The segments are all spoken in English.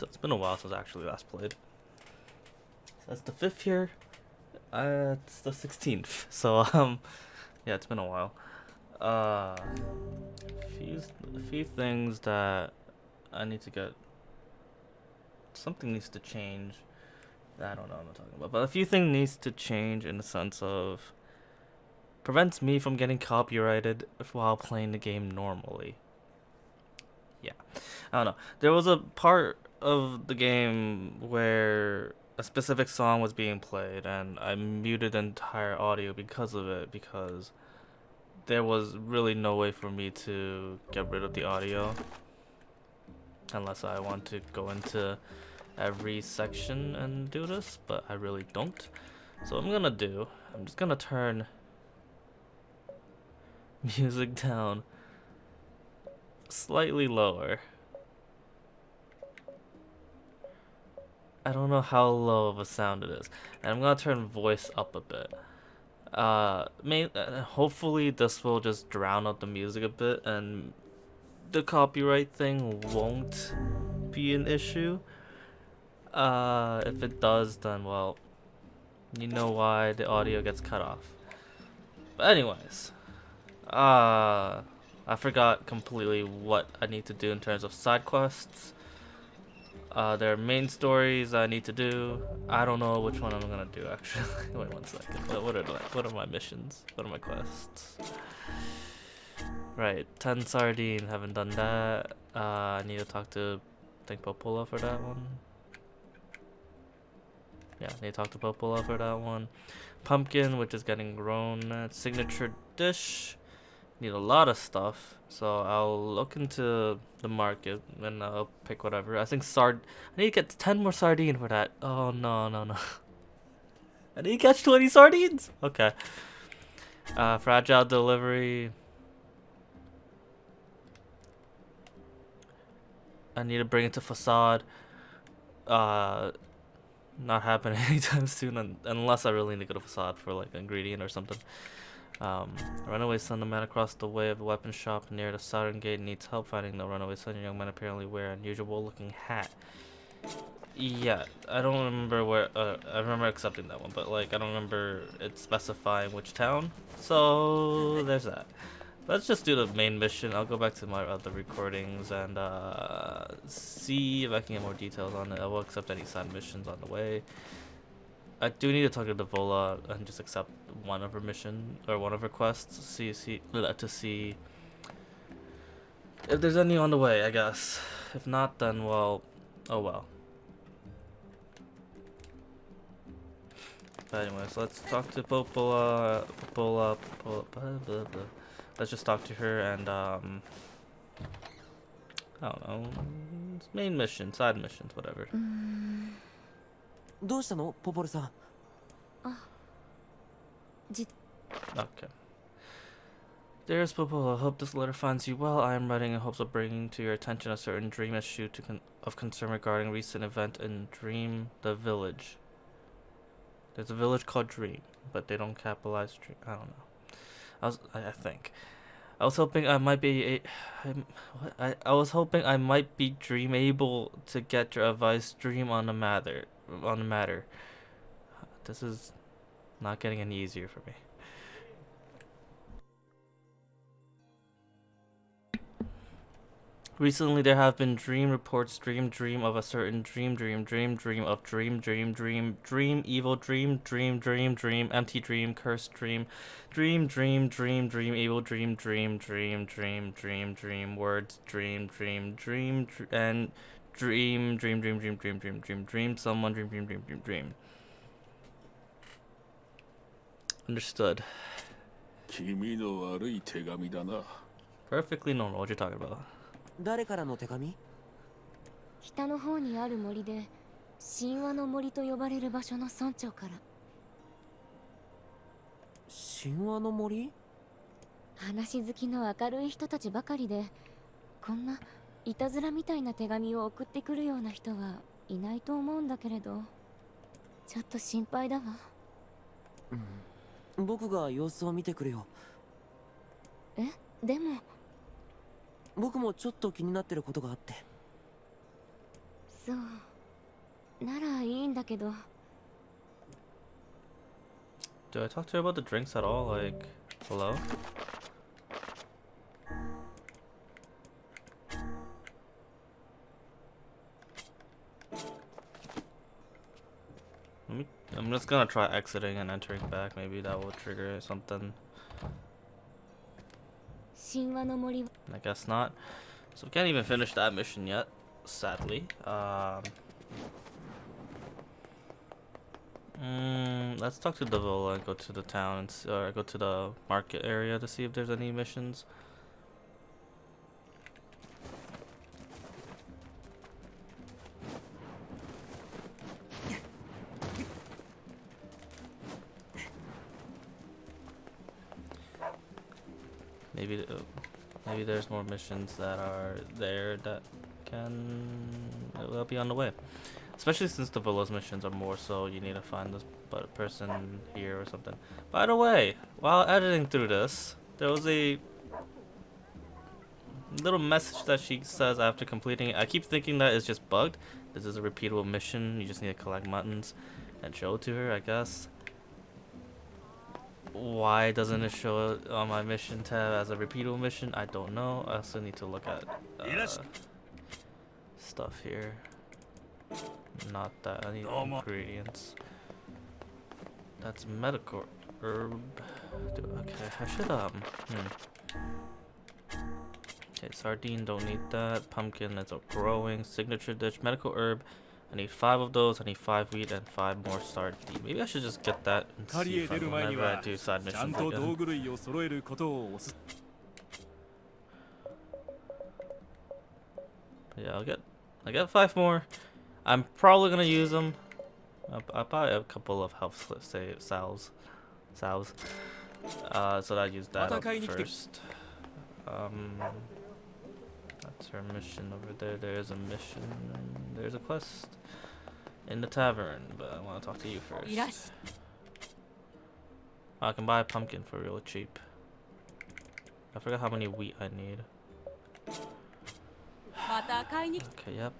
So it's been a while since I actually last played. So that's the 5th here. It's the 16th. So yeah, it's been a while. A few things that I need to get. Something needs to change. I don't know what I'm talking about, but a few things needs to change in the sense of prevents me from getting copyrighted while playing the game normally. Yeah, I don't know. There was a part of the game where a specific song was being played, and I muted the entire audio because of it, because there was really no way for me to get rid of the audio unless I want to go into every section and do this, but I really don't. So what I'm just gonna turn music down slightly lower. I don't know how low of a sound it is, and I'm gonna turn voice up a bit. Hopefully this will just drown out the music a bit, and the copyright thing won't be an issue. If it does, then well, you know why the audio gets cut off. But anyways, I forgot completely what I need to do in terms of side quests. There are main stories I need to do. I don't know which one I'm gonna do actually. Wait 1 second. What are my missions? What are my quests? Right, 10 sardine. Haven't done that. I need to talk to Popola for that one. Yeah, I need to talk to Popola for that one. Pumpkin, which is getting grown. Signature dish. Need a lot of stuff, so I'll look into the market and I'll pick whatever. I think I need to get 10 more sardine for that. Oh no. I need to catch 20 sardines. Okay. Fragile delivery. I need to bring it to facade. Not happening anytime soon unless I really need to go to facade for like an ingredient or something. Runaway son, the man across the way of the weapon shop near the southern gate needs help finding the runaway son. Young man apparently wear an unusual looking hat. Yeah, I don't remember where, I remember accepting that one, but like, I don't remember it specifying which town. So, there's that. Let's just do the main mission. I'll go back to my other recordings and, see if I can get more details on it. I will accept any side missions on the way. I do need to talk to Devola and just accept one of her mission or one of her quests to see if there's any on the way, I guess. If not, then well, oh well. But anyways, let's talk to Popola. Blah, blah, blah. Let's just talk to her and I don't know, main mission, side missions, whatever. どうしたのポポルさん Okay. Dearest Popola, I hope this letter finds you well. I am writing in hopes of bringing to your attention a certain dream issue of concern regarding recent event in the village. There's a village called Dream, but they don't capitalize Dream. I don't know. I think. I was hoping I might be I was hoping I might be able to get your advice dream on the matter. This is not getting any easier for me. Recently there have been dream reports, dream of a certain dream of dream evil dream empty dream cursed dream evil dream words and dream someone dream. Understood. 気味の悪い手紙だな Perfectly normal. What you're talking about? 誰からの手紙北の方にある森で神話の森と呼ばれる場所の村長から。神話の森話好きの明るい人たちばかりで、こんないたずらみたいな手紙を送ってくるような人はいないと思うんだけれど、ちょっと心配だわ。僕が様子を見てくるよ。え、でも僕もちょっと気になってることがあって。そうならいいんだけど。 Do I talk to her about the drinks at all? Like, hello? I'm just gonna try exiting and entering back. Maybe that will trigger something. 神話の森 I guess not. So we can't even finish that mission yet, sadly. Let's talk to Devola and go to the town and or go to the market area to see if there's any missions. Maybe there's more missions that are there that will be on the way. Especially since the Villas missions are more so you need to find this person here or something. By the way, while editing through this, there was a little message that she says after completing it. I keep thinking that it's just bugged. This is a repeatable mission. You just need to collect muttons and show it to her, I guess. Why doesn't it show it on my mission tab as a repeatable mission? I don't know. I also need to look at stuff here. Not that. I need ingredients. That's medical herb. Okay, I should Okay, sardine, don't need that. Pumpkin, it's a growing signature dish. Medical herb, I need 5 of those. I need 5 wheat and 5 more sardine. Maybe I should just get that and see if whenever I do side missions again. Yeah, I get 5 more. I'm probably gonna use them. I'll probably have a couple of health salves. So that I use that up first. That's her mission over there. There's a mission. There's a quest in the tavern, but I want to talk to you first. I can buy a pumpkin for real cheap. I forgot how many wheat I need. Okay, yep.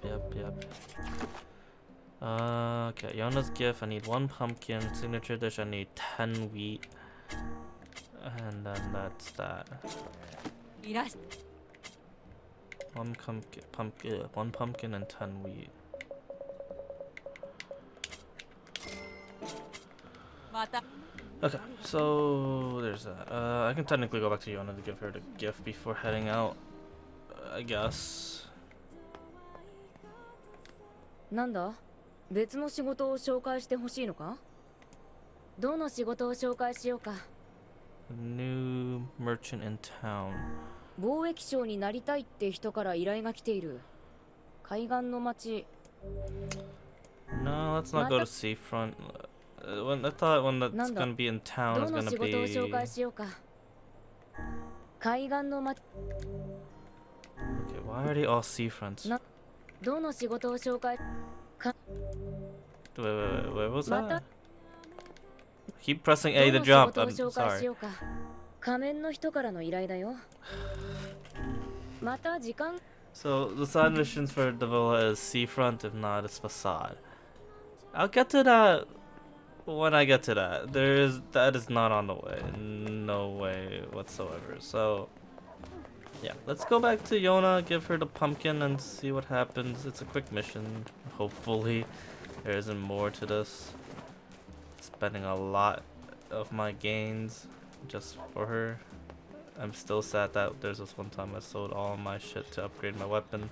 Okay, Yona's gift, I need 1 pumpkin. Signature dish, I need 10 wheat. And then that's that. 1 pumpkin and 10 wheat. Okay, so there's that. I can technically go back to Yona to give her the gift before heading out, I guess. なんだ別の仕事を紹介してほしいのかどの仕事を紹介しようか New merchant in town. 貿易商になりたいって人から依頼が来ている海岸の町 No, let's not go to seafront. I thought one that's gonna be in town is gonna be... どの仕事を紹介しようか海岸の町 Okay, why are they all seafronts? どの仕事を紹介 Wait, what was that? Keep pressing A to jump. I'm sorry. 仮面の人からの依頼だよまた時間 So the side missions for Devola is seafront, if not it's facade. I'll get to that when I get to that. That is not on the way. No way whatsoever. So yeah, let's go back to Yona, give her the pumpkin and see what happens. It's a quick mission. Hopefully there isn't more to this. Spending a lot of my gains just for her. I'm still sad that there's this one time I sold all my shit to upgrade my weapon.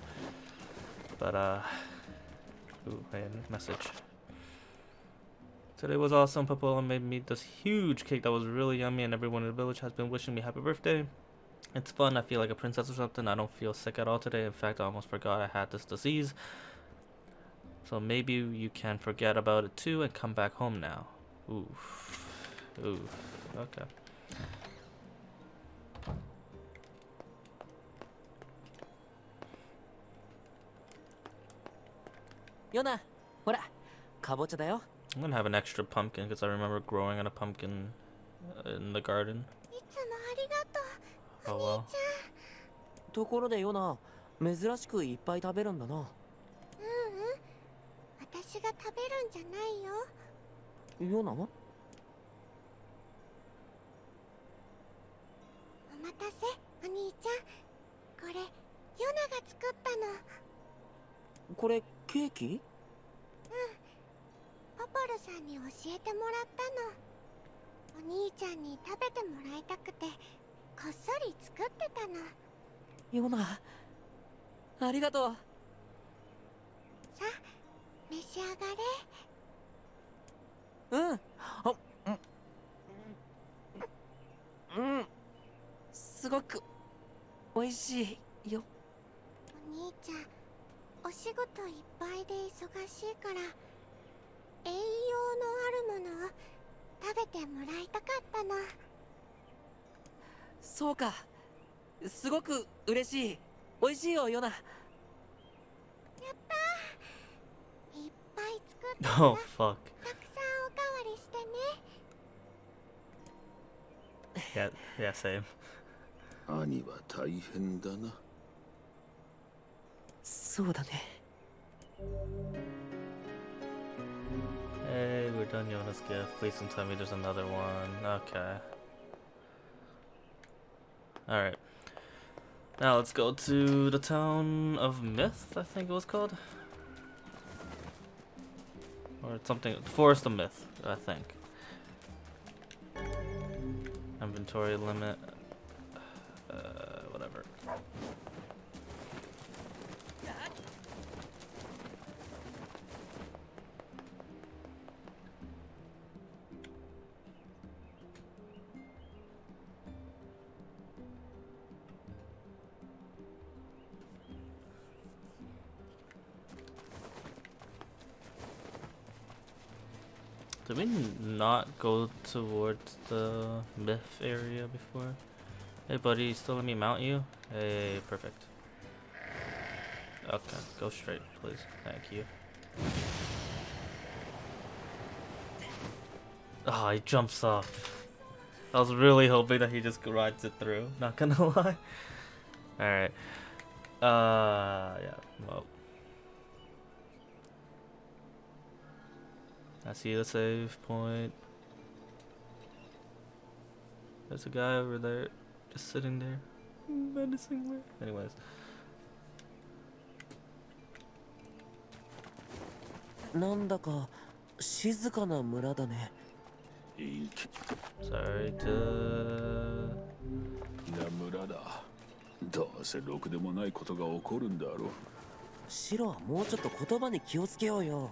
But ooh, hey, message. Today was awesome. Papola made me this huge cake that was really yummy, and everyone in the village has been wishing me happy birthday. It's fun. I feel like a princess or something. I don't feel sick at all today. In fact, I almost forgot I had this disease. So maybe you can forget about it too and come back home now. Oof. Okay. Yona, ほら、かぼちゃだよ。 I'm gonna have an extra pumpkin because I remember growing on a pumpkin in the garden. Oh well. ところでヨナ、珍しくいっぱい食べるんだな。るんじゃないよ。ヨナ？お待たせ、お兄ちゃん。これ、ヨナが作ったの。これケーキ？ポポルさんに教えてもらったの。お兄ちゃんに食べてもらいたくて、こっそり作ってたの。ヨナ、ありがとう。さあ、召し上がれ。うん。あ、うん。すごく美味しいよ。お兄ちゃん、お仕事いっぱいで忙しいから、栄養のあるものを食べてもらいたかったの。そうか。すごく嬉しい。美味しいよ、ヨナ。やったー。いっぱい作ったか Oh ら fuck. たくさんおかわりしてね。 Yeah, yeah, same. 兄は大変だな。そうだね。Hey, we're done Yona's gift. Please don't tell me there's another one. Okay. Alright. Now let's go to the town of Myth, I think it was called. Or something. Forest of Myth, I think. Inventory limit. Whatever. Did we not go towards the myth area before? Hey buddy, you still let me mount you? Hey, perfect. Okay, go straight, please. Thank you. Oh, he jumps off. I was really hoping that he just rides it through, not gonna lie. Alright. Yeah, well. I see the save point. There's a guy over there, just sitting there, menacingly. Anyways. Nandaka shizukana mura da ne. 陰気 Sorry to... な村だ。どうせろくでもないことが起こるんだろう。シロはもうちょっと言葉に気をつけようよ。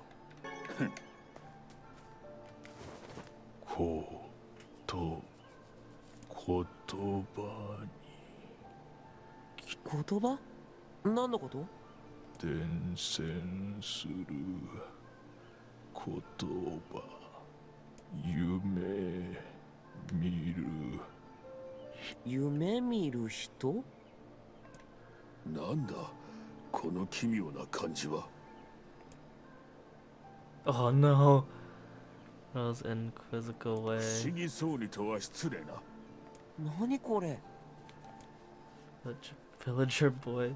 こと言葉言葉？何のこと？に伝染する言葉、夢見る。夢見る人？なんだこの奇妙な感じは。 Oh no. Those in quizzical 不 way. 思議そうにとは失礼な。何これ？ Villager boy.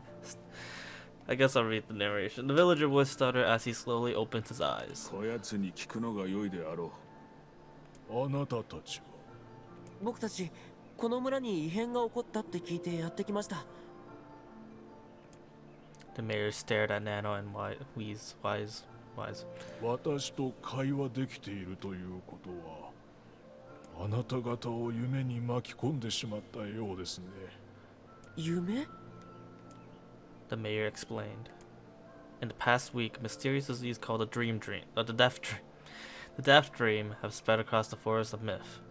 I guess I'll read the narration. The villager boy stuttered as he slowly opened his eyes. こやつに聞くのが良いであろう。あなたたちは僕たちこの村に異変が起こったって聞いてやってきました。 The mayor stared at Nano and Wise. 私と会話できているということは、あなた方を夢に巻き込んでしまったようですね。夢？ The mayor explained. In the past week, a mysterious disease called the death dream have spread across the forest of myth.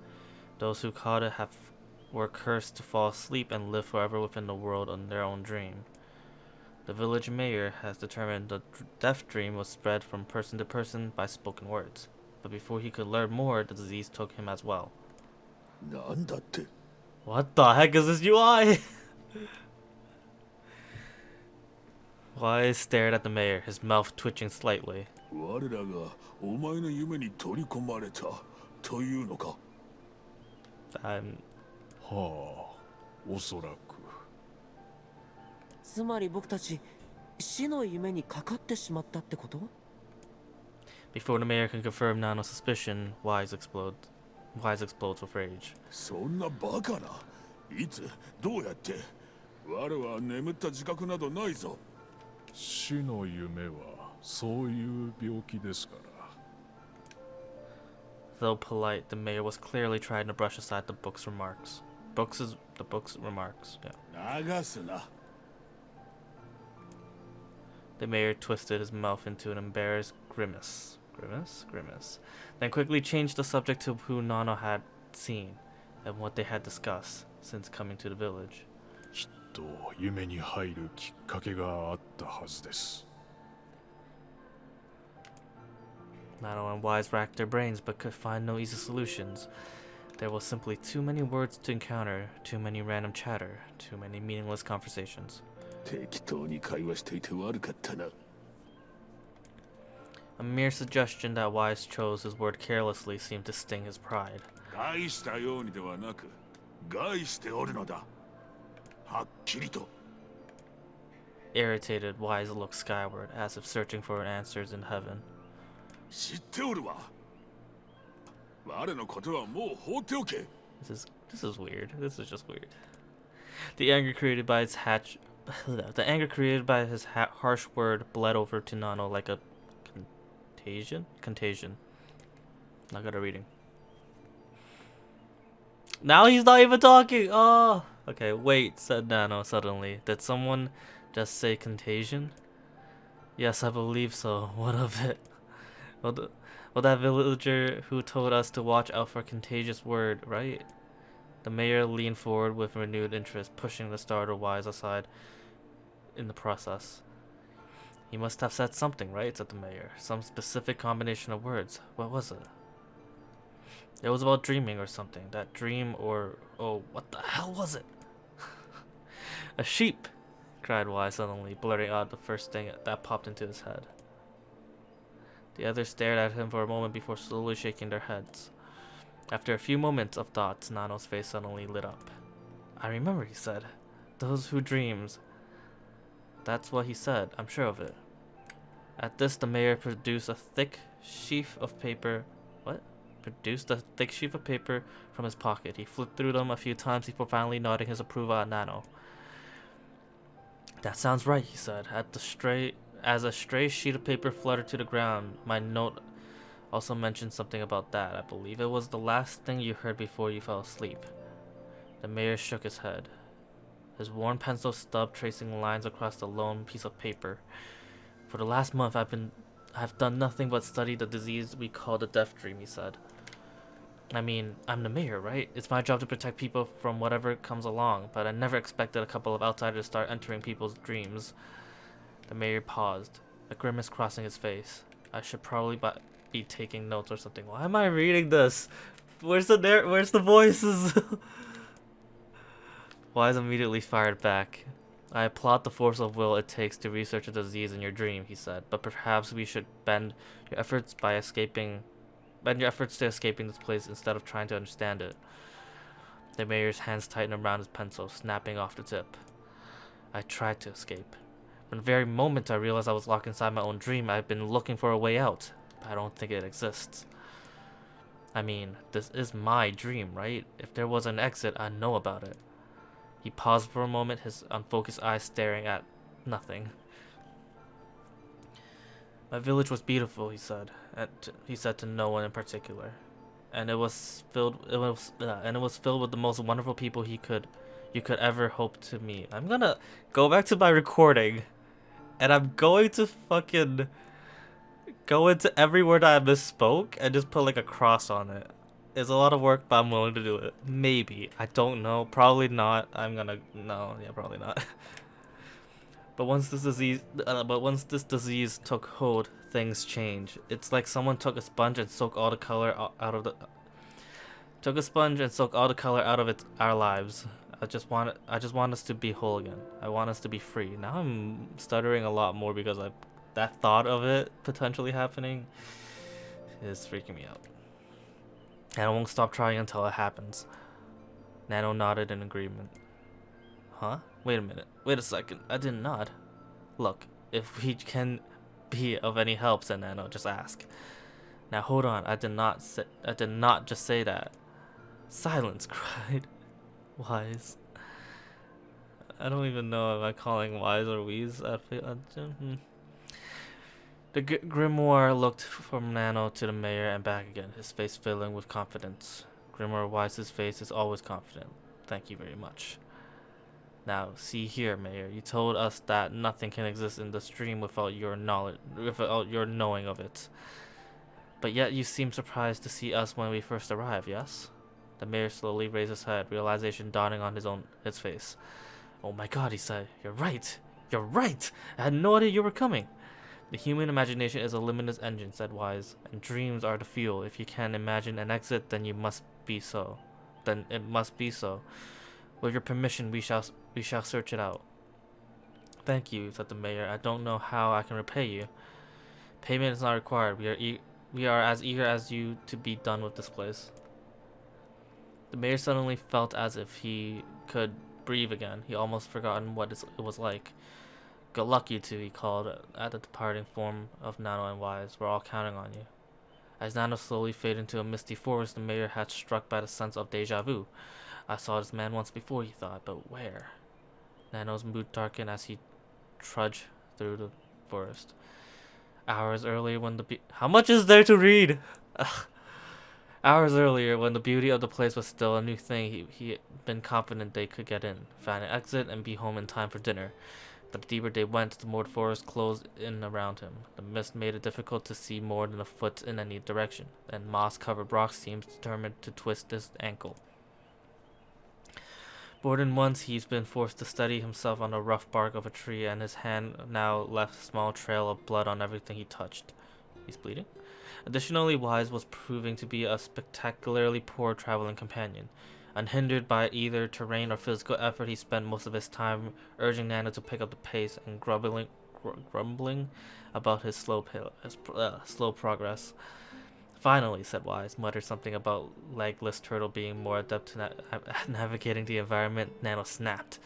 Those who caught it were cursed to fall asleep and live forever within the world on their own dream. The village mayor has determined the death dream was spread from person to person by spoken words. But before he could learn more, the disease took him as well. なんだって。 What the heck is this UI? Wise stared at the mayor, his mouth twitching slightly. 我らがお前の夢に取り込まれたというのか。はあ、おそらく。つまり僕たち死の夢にかかってしまったってこと？ Before the mayor can confirm Nano's suspicion, Wise explodes with rage. そんなバカな。いつどうやって。我は眠った自覚などないぞ。死の夢はそういう病気ですから。Though polite, the mayor was clearly trying to brush aside the book's remarks. The book's remarks, yeah. 流すな。The mayor twisted his mouth into an embarrassed grimace. Then quickly changed the subject to who Nano had seen and what they had discussed since coming to the village. きっと夢に入るきっかけがあったはずです。Nano and Wise racked their brains but could find no easy solutions. There was simply too many words to encounter, too many random chatter, too many meaningless conversations. 適当に会話していて悪かったな。A mere suggestion that Wise chose his word carelessly seemed to sting his pride. 害したようにではなく、害しておるのだ。はっきりと。Irritated, Wise looked skyward, as if searching for answers in heaven. 知っておるわ。我のことはもう放っておけ。This is weird. This is just weird. The anger created by his harsh word bled over to Nano like a contagion. Not good at reading. Now he's not even talking. Oh, okay. Wait, said Nano suddenly. Did someone just say contagion? Yes, I believe so. What of it? Well, that villager who told us to watch out for a contagious word, right? The mayor leaned forward with renewed interest, pushing the startled Wise aside in the process. He must have said something, right? Said the mayor. Some specific combination of words. What was it? It was about dreaming or something. That dream or... Oh, what the hell was it? A sheep! Cried Wise suddenly, blurting out the first thing that popped into his head. The others stared at him for a moment before slowly shaking their heads. After a few moments of thoughts, Nano's face suddenly lit up. I remember, he said. Those who dreams. That's what he said, I'm sure of it. At this, the mayor produced a thick sheaf of paper. What? Produced a thick sheaf of paper from his pocket. He flipped through them a few times before finally nodding his approval at Nano. That sounds right, he said. As a stray sheet of paper fluttered to the ground, my note also mentioned something about that. I believe it was the last thing you heard before you fell asleep. The mayor shook his head, his worn pencil stub tracing lines across the lone piece of paper. For the last month, I've done nothing but study the disease we call the death dream, he said. I mean, I'm the mayor, right? It's my job to protect people from whatever comes along, but I never expected a couple of outsiders to start entering people's dreams. The mayor paused, a grimace crossing his face. I should probably be taking notes or something. Why am I reading this? Where's the voices? Wise immediately fired back. I applaud the force of will it takes to research a disease in your dream, he said, but perhaps we should bend your efforts to escaping this place instead of trying to understand it. The mayor's hands tightened around his pencil, snapping off the tip. I tried to escape. From the very moment I realized I was locked inside my own dream, I've been looking for a way out, but I don't think it exists. I mean, this is my dream, right? If there was an exit, I'd know about it. He paused for a moment, his unfocused eyes staring at nothing. My village was beautiful, he said. He said to no one in particular, and it was filled with the most wonderful people you could ever hope to meet. I'm gonna go back to my recording, and I'm going to fucking go into every word I misspoke and just put like a cross on it. It's a lot of work, but I'm willing to do it. Maybe. I don't know. Probably not. Probably not. But once this disease took hold, things change. It's like someone took a sponge and soaked all the color out of our lives. I just want us to be whole again. I want us to be free. Now I'm stuttering a lot more because that thought of it potentially happening is freaking me out. And I won't stop trying until it happens. Nano nodded in agreement. Huh? Wait a minute. Wait a second. I didn't nod. Look, if we can be of any help, said Nano, just ask. Now hold on, I did not just say that. Silence, cried Wise. I don't even know if I'm calling Wise or Wheeze. The Grimoire looked from Nano to the mayor and back again, his face filling with confidence. Grimoire Wise's face is always confident. Thank you very much. Now, see here, Mayor. You told us that nothing can exist in the stream without your knowledge, without your knowing of it. But yet you seem surprised to see us when we first arrived, yes? The mayor slowly raised his head, realization dawning on his face. Oh my god, he said. You're right. You're right. I had no idea you were coming. The human imagination is a limitless engine, said Wise, and dreams are the fuel. If you can imagine an exit, then you must be so. Then it must be so. With your permission, we shall search it out. Thank you, said the mayor. I don't know how I can repay you. Payment is not required. We are as eager as you to be done with this place. The mayor suddenly felt as if he could breathe again. He almost forgotten what it was like. Good luck, you two, he called at the departing form of Nano and Wise. We're all counting on you. As Nano slowly faded into a misty forest, the mayor had struck by the sense of deja vu. I saw this man once before, he thought, but where? Nano's mood darkened as he trudged through the forest. Hours earlier when how much is there to read? Hours earlier, when the beauty of the place was still a new thing, he had been confident they could get in, find an exit, and be home in time for dinner. The deeper they went, the more the forest closed in around him. The mist made it difficult to see more than a foot in any direction, and moss-covered rocks seemed determined to twist his ankle. More than once, he's been forced to steady himself on the rough bark of a tree, and his hand now left a small trail of blood on everything he touched. He's bleeding? Additionally, Wise was proving to be a spectacularly poor traveling companion. Unhindered by either terrain or physical effort, he spent most of his time urging Nano to pick up the pace and grumbling about his slow progress. Finally, said Wise, muttered something about legless turtle being more adept at navigating the environment. Nano snapped.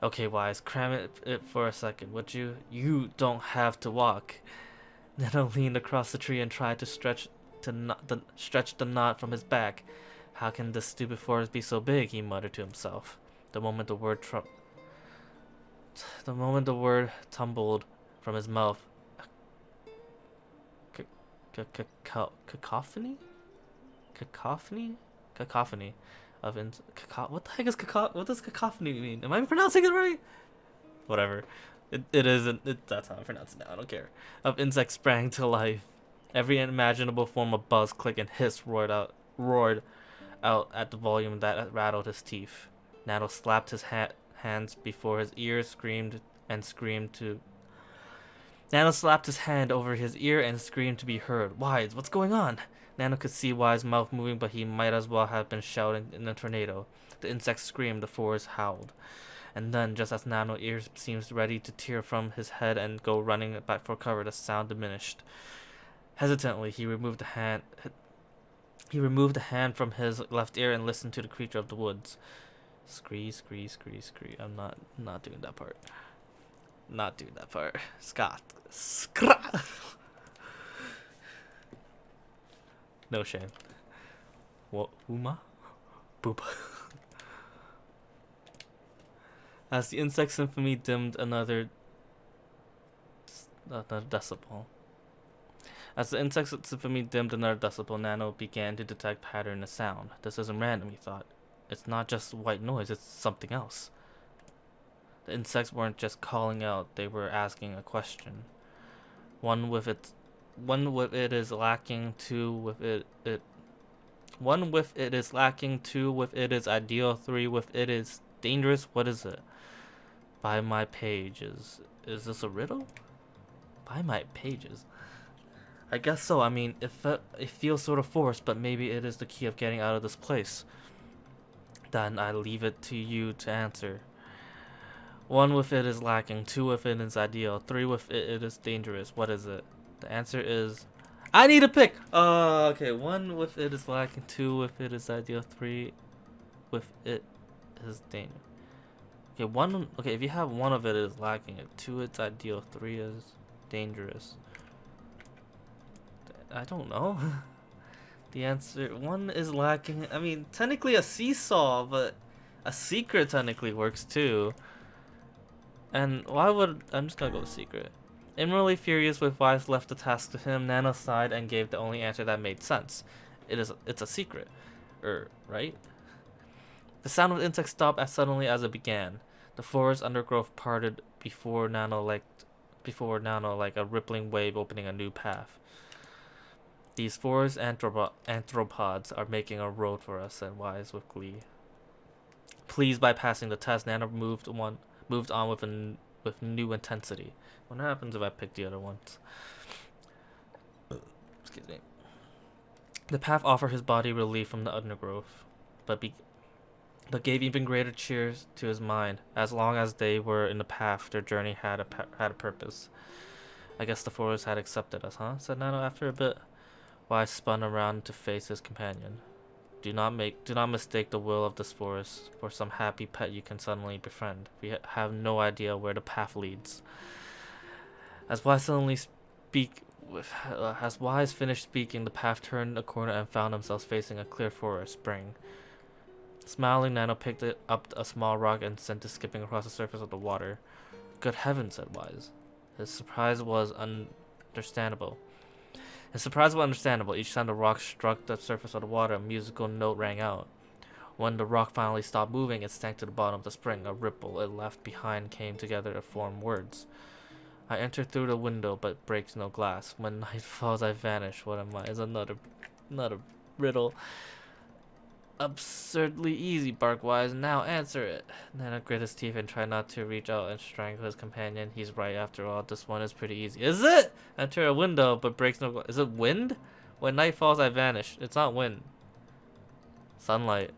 Okay, Wise, cram it for a second, would you? You don't have to walk. Nano leaned across the tree and tried to stretch the knot from his back. How can this stupid forest be so big? He muttered to himself. The moment the word tumbled from his mouth, cacophony of what the heck is what does cacophony mean? Am I pronouncing it right? Whatever. It isn't. That's how I pronounce it now. I don't care. Of insects sprang to life. Every imaginable form of buzz, click, and hiss roared out at the volume that rattled his teeth. Nano slapped his hands before his ears, Nano slapped his hand over his ear and screamed to be heard. Wise, what's going on? Nano could see Wise's mouth moving, but he might as well have been shouting in a tornado. The insects screamed, the forest howled. And then, just as Nano's ears seemed ready to tear from his head and go running back for cover, the sound diminished. Hesitantly, he removed the hand from his left ear and listened to the creature of the woods. Scree. I'm not doing that part. Not doing that part. Scott. Skra. No shame. What? Uma? Boop. As the insect symphony dimmed another decibel. Nano began to detect pattern in the sound. This isn't random, he thought. It's not just white noise, it's something else. The insects weren't just calling out, they were asking a question. One with it is lacking, two with it is ideal, three with it is dangerous. What is it? By my pages. Is this a riddle? By my pages. I guess so. I mean, it feels sort of forced, but maybe it is the key of getting out of this place. Then I leave it to you to answer. One with it is lacking, two with it is ideal, three with it is dangerous. What is it? The answer is... I need a pick! Okay, one with it is lacking, two with it is ideal, three with it is dangerous. Okay, if you have one of it is lacking, two it's ideal, three is dangerous. I don't know. The answer, one is lacking. I mean, technically a seesaw, but a secret technically works too. And why would, I'm just gonna go with secret. Inwardly furious with Wise left the task to him, Nano sighed and gave the only answer that made sense. It's a secret. Right? The sound of insects stopped as suddenly as it began. The forest undergrowth parted before Nano like a rippling wave opening a new path. These forest anthropods are making a road for us, said Wise with glee. Pleased by passing the test, Nano moved on with new intensity. What happens if I pick the other ones? Excuse me. The path offered his body relief from the undergrowth, but gave even greater cheer to his mind. As long as they were in the path, their journey had a purpose. I guess the forest had accepted us, huh? Said Nano after a bit. Wise spun around to face his companion. Do not mistake the will of this forest for some happy pet you can suddenly befriend. We have no idea where the path leads. As Wise finished speaking, the path turned a corner and found themselves facing a clear forest spring. Smiling, Nano picked up a small rock and sent it skipping across the surface of the water. Good heavens, said Wise. His surprise was understandable. Each time the rock struck the surface of the water, a musical note rang out. When the rock finally stopped moving, it sank to the bottom of the spring. A ripple it left behind came together to form words. I enter through the window, but breaks no glass. When night falls, I vanish. What am I? Is another riddle. Absurdly easy, barked Wise. Now answer it. Nana grit his teeth and tried not to reach out and strangle his companion. He's right after all. This one is pretty easy. Is it? Enter a window, but breaks no glass. Is it wind? When night falls, I vanish. It's not wind. Sunlight.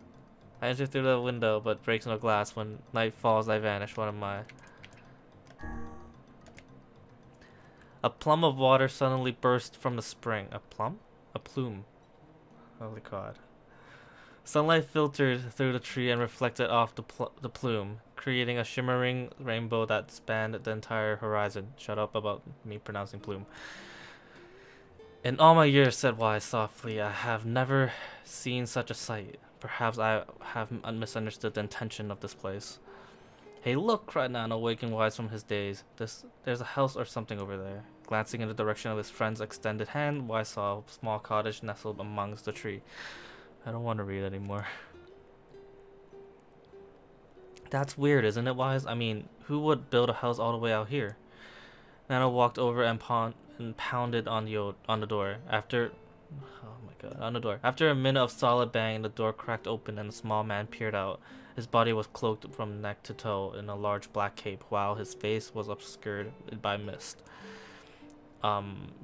I enter through the window, but breaks no glass. When night falls, I vanish. What am I? A plum of water suddenly burst from the spring. A plum? A plume. Holy God. Sunlight filtered through the tree and reflected off the plume, creating a shimmering rainbow that spanned the entire horizon. Shut up about me pronouncing plume. In all my years, said Wise softly, I have never seen such a sight. Perhaps I have misunderstood the intention of this place. Hey, look, cried Nano, waking Wise from his daze. There's a house or something over there. Glancing in the direction of his friend's extended hand, Wise saw a small cottage nestled amongst the tree. I don't want to read anymore. That's weird, isn't it, Wise? I mean, who would build a house all the way out here? Nano walked over and pounded on the door. After a minute of solid banging, the door cracked open and a small man peered out. His body was cloaked from neck to toe in a large black cape, while his face was obscured by mist.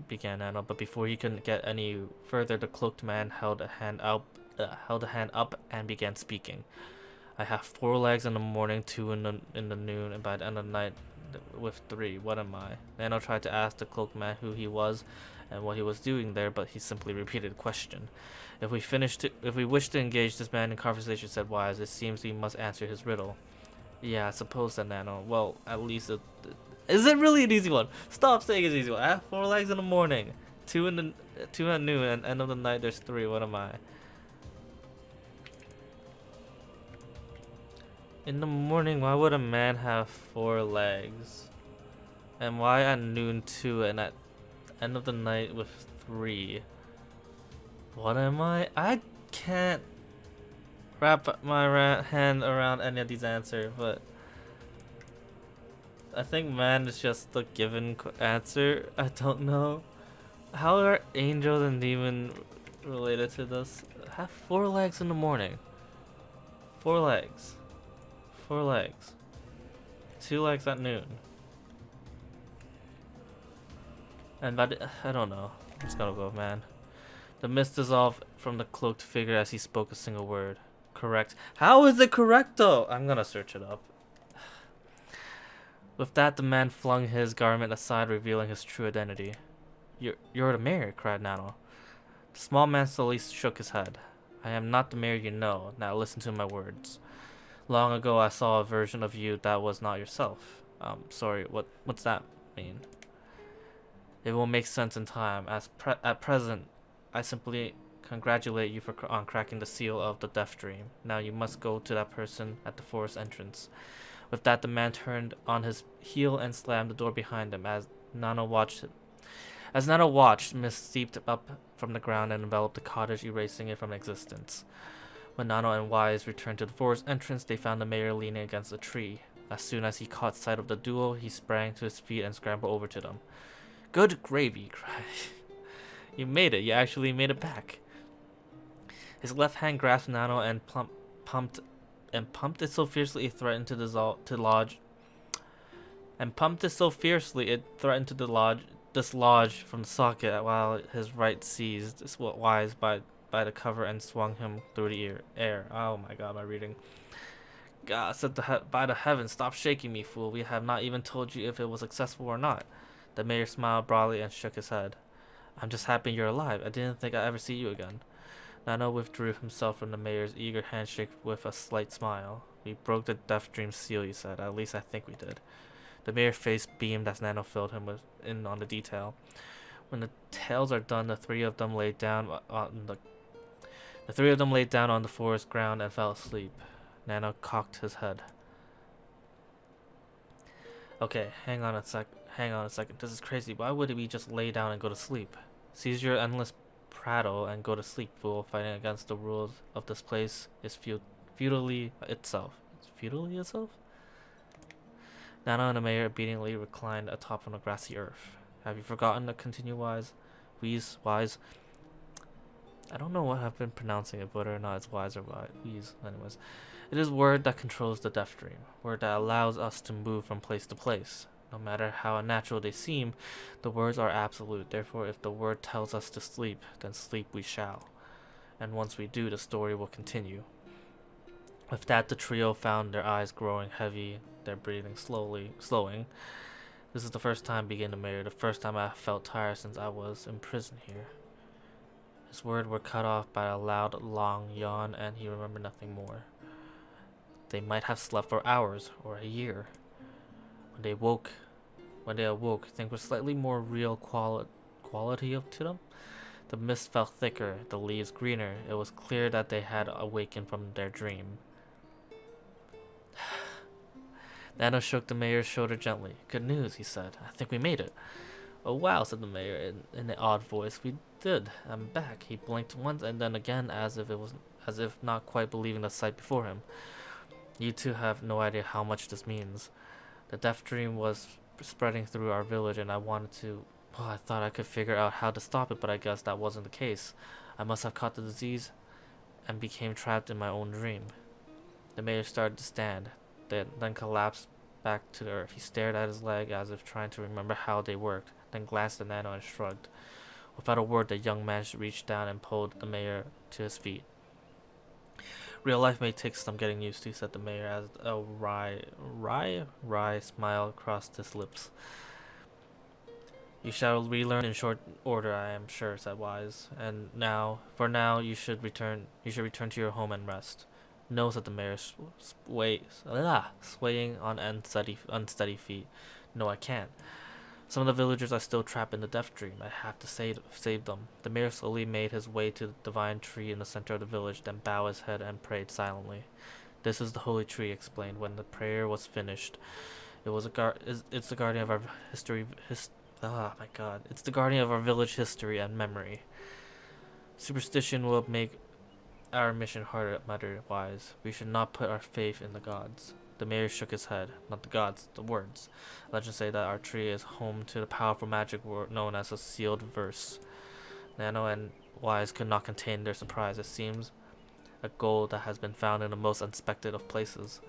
Began Nano, but before he could get any further, the cloaked man held a hand up and began speaking. I have 4 legs in the morning, 2 in the noon, and by the end of the night with 3. What am I? Nano tried to ask the cloaked man who he was and what he was doing there, but he simply repeated the question. If we wish to engage this man in conversation, said Wise, it seems we must answer his riddle. Yeah, I suppose, said Nano. Well, at least is it really an easy one? Stop saying it's an easy one. I have 4 legs in the morning, 2 at noon, and end of the night there's 3. What am I? In the morning, why would a man have 4 legs? And why at noon 2 and at end of the night with 3? What am I? I can't wrap my hand around any of these answers, but I think man is just the given answer. I don't know. How are angels and demons related to this? Have 4 legs in the morning. 4 legs. 4 legs. 2 legs at noon. And I don't know. I'm just gonna go, man. The mist dissolved from the cloaked figure as he spoke a single word. Correct. How is it correct though? I'm gonna search it up. With that, the man flung his garment aside, revealing his true identity. You're the mayor, cried Nano. The small man slowly shook his head. I am not the mayor you know. Now listen to my words. Long ago, I saw a version of you that was not yourself. Sorry, what's that mean? It will make sense in time. At present, I simply congratulate you on cracking the seal of the Death Dream. Now you must go to that person at the forest entrance. With that, the man turned on his heel and slammed the door behind him. As Nano watched, mist seeped up from the ground and enveloped the cottage, erasing it from existence. When Nano and Wise returned to the forest entrance, they found the mayor leaning against a tree. As soon as he caught sight of the duo, he sprang to his feet and scrambled over to them. Good gravy, he cried. You made it. You actually made it back. His left hand grasped Nano and pumped it so fiercely it threatened to dislodge from the socket, while his right seized Wise by the cover and swung him through the air. Oh my god, my reading. God said by the heavens, stop shaking me, fool. We have not even told you if it was successful or not. The mayor smiled broadly and shook his head. I'm just happy you're alive. I didn't think I'd ever see you again. Nano withdrew himself from the mayor's eager handshake with a slight smile. We broke the Death Dream seal, he said. At least I think we did. The mayor's face beamed as Nano filled him in on the detail. When the tales are done, the three of them laid down on the forest ground and fell asleep. Nano cocked his head. Okay, hang on a second. This is crazy. Why would we just lay down and go to sleep? Cease your endless prattle and go to sleep, fool. Fighting against the rules of this place is futilely itself. It's futilely itself? Nano and the mayor obediently reclined atop on the grassy earth. Have you forgotten to continue, Wise? Wise? I don't know what I've been pronouncing it, whether or not it's Wise or Wheeze. Anyways. It is word that controls the Death Dream. Word that allows us to move from place to place. No matter how unnatural they seem, the words are absolute. Therefore, if the word tells us to sleep, then sleep we shall. And once we do, the story will continue. With that, the trio found their eyes growing heavy, their breathing slowing. This is the first time, began the mayor, the first time I felt tired since I was in prison here. His words were cut off by a loud, long yawn, and he remembered nothing more. They might have slept for hours or a year. When they awoke, things were slightly more real quality to them. The mist felt thicker, the leaves greener. It was clear that they had awakened from their dream. Nano shook the mayor's shoulder gently. Good news, he said. I think we made it. Oh wow, said the mayor in an odd voice. We did. I'm back. He blinked once and then again as if not quite believing the sight before him. You two have no idea how much this means. The Death Dream was spreading through our village and I thought I could figure out how to stop it, but I guess that wasn't the case. I must have caught the disease and became trapped in my own dream. The mayor started to stand, then collapsed back to the earth. He stared at his leg as if trying to remember how they worked, then glanced at Nano and shrugged. Without a word, the young man reached down and pulled the mayor to his feet. Real life may take some getting used to, said the mayor as a wry smile crossed his lips. You shall relearn in short order, I am sure, said Wise. And for now, you should return to your home and rest. No, said the mayor, swaying on unsteady feet. No, I can't. Some of the villagers are still trapped in the Death Dream. I have to save them. The mayor slowly made his way to the divine tree in the center of the village, then bowed his head and prayed silently. This is the holy tree, he explained. When the prayer was finished, it's the guardian of our history. It's the guardian of our village history and memory. Superstition will make our mission harder, muttered Wise. We should not put our faith in the gods. The mayor shook his head. Not the gods, the words. Legends say that our tree is home to the powerful magic word known as a sealed verse. Nano and Wise could not contain their surprise. It seems a gold that has been found in the most unexpected of places.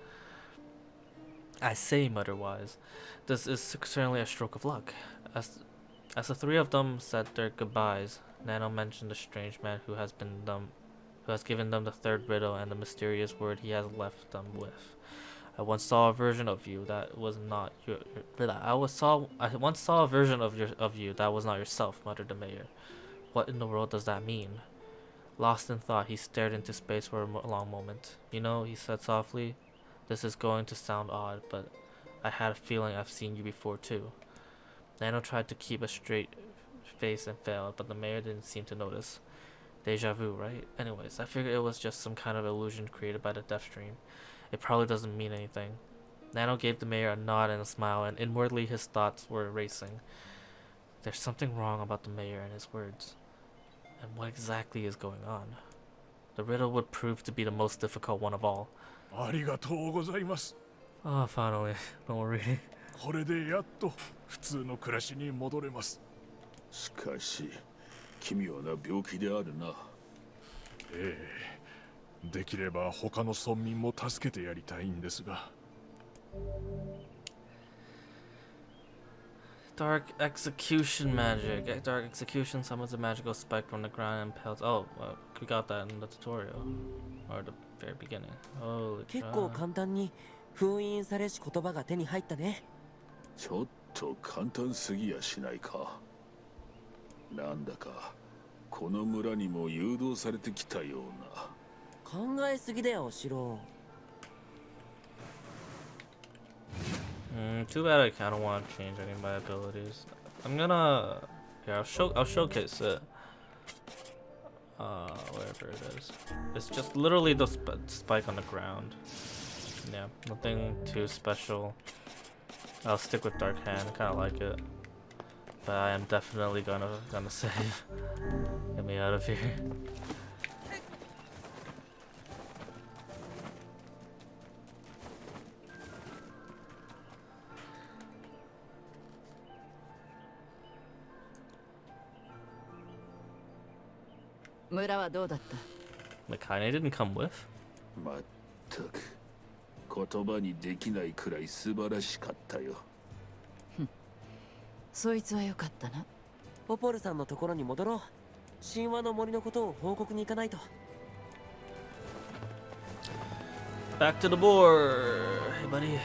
I say, muttered Wise, this is certainly a stroke of luck. As the three of them said their goodbyes, Nano mentioned the strange man who has given them the third riddle and the mysterious word he has left them with. I once saw a version of you that was not I once saw a version of you that was not yourself, muttered the mayor. What in the world does that mean? Lost in thought, he stared into space for a long moment. You know, he said softly, this is going to sound odd, but I had a feeling I've seen you before too. Nano tried to keep a straight face and failed, but the mayor didn't seem to notice. Deja vu, right? Anyways, I figured it was just some kind of illusion created by the death stream. It probably doesn't mean anything. Nano gave the mayor a nod and a smile, and inwardly his thoughts were racing. There's something wrong about the mayor and his words. And what exactly is going on? The riddle would prove to be the most difficult one of all. ありがとうございます。 Oh, finally. Don't worry. これでやっと普通の暮らしに戻れます。しかし、君はな病気であるな。ええ、できれば他の村民も助けてやりたいんですが。Dark execution magic. Dark execution summons a magical spike from the ground and impels. Oh, we got that in the tutorial. Or the very beginning. Holy 結構 crap. 簡単に封印されし言葉が手に入ったね。ちょっと簡単すぎやしないか。なんだかこの村にも誘導されてきたような。考えすぎだよ、シロ。Too bad I kind of want to change any of my abilities. I'm gonna. Here, I'll showcase it. Wherever it is. It's just literally the spike on the ground. Yeah, nothing too special. I'll stick with Dark Hand. I kind of like it, but I am definitely gonna save. Get me out of here. 村はどうだった？ Like Kaine didn't come with. まったく言葉にできないくらい素晴らしかったよ。そいつは良かったな。ポポルさんのところに戻ろう。神話の森のことを報告に行かないと。Back to the board. Hey, buddy.